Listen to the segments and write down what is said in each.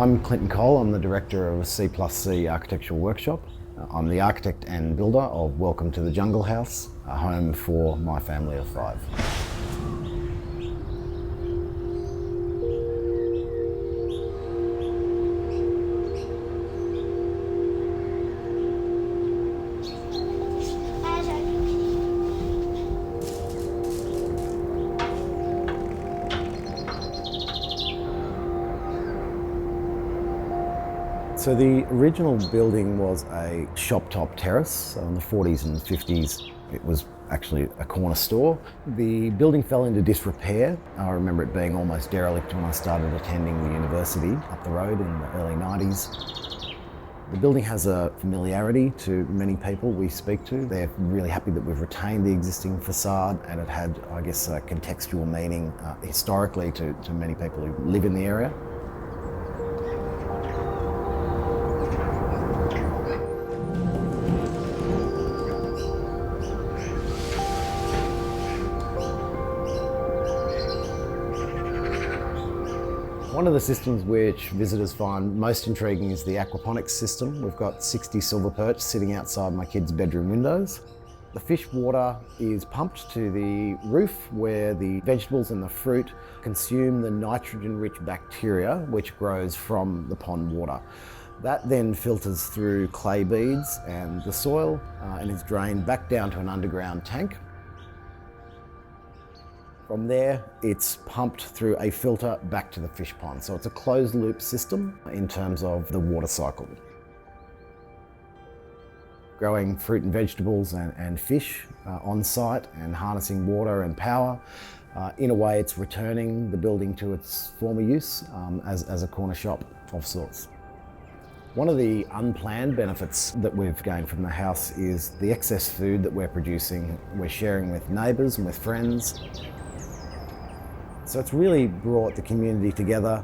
I'm Clinton Cole. I'm the director of a C+C architectural workshop. I'm the architect and builder of Welcome to the Jungle House, a home for my family of 5. So the original building was a shop-top terrace. In the 40s and 50s, it was actually a corner store. The building fell into disrepair. I remember it being almost derelict when I started attending the university up the road in the early 90s. The building has a familiarity to many people we speak to. They're really happy that we've retained the existing facade, and it had, I guess, a contextual meaning historically to many people who live in the area. One of the systems which visitors find most intriguing is the aquaponics system. We've got 60 silver perch sitting outside my kids' bedroom windows. The fish water is pumped to the roof where the vegetables and the fruit consume the nitrogen-rich bacteria which grows from the pond water. That then filters through clay beads and the soil and is drained back down to an underground tank. From there, it's pumped through a filter back to the fish pond. So it's a closed loop system in terms of the water cycle. Growing fruit and vegetables and fish on site and harnessing water and power. In a way, it's returning the building to its former use as a corner shop of sorts. One of the unplanned benefits that we've gained from the house is the excess food that we're producing. We're sharing with neighbours and with friends. So it's really brought the community together.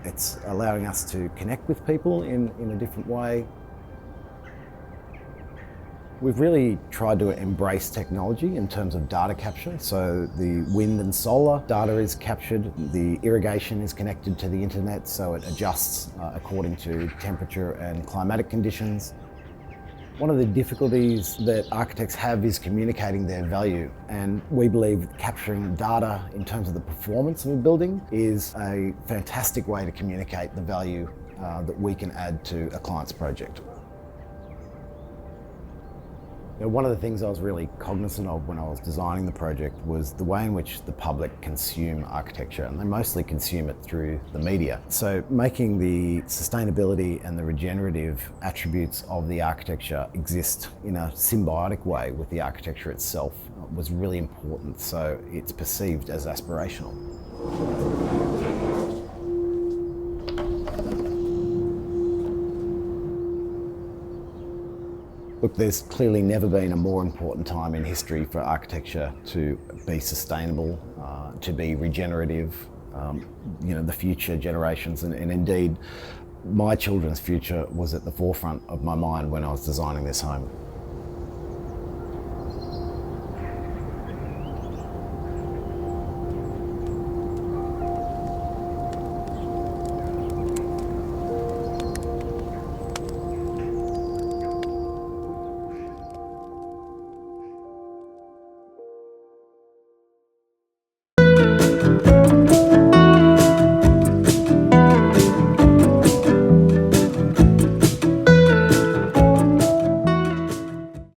It's allowing us to connect with people in a different way. We've really tried to embrace technology in terms of data capture. So the wind and solar data is captured, the irrigation is connected to the internet, so it adjusts according to temperature and climatic conditions. One of the difficulties that architects have is communicating their value, and we believe capturing data in terms of the performance of a building is a fantastic way to communicate the value that we can add to a client's project. Now, one of the things I was really cognizant of when I was designing the project was the way in which the public consume architecture, and they mostly consume it through the media. So making the sustainability and the regenerative attributes of the architecture exist in a symbiotic way with the architecture itself was really important, so it's perceived as aspirational. Look, there's clearly never been a more important time in history for architecture to be sustainable, to be regenerative, the future generations, and indeed my children's future was at the forefront of my mind when I was designing this home.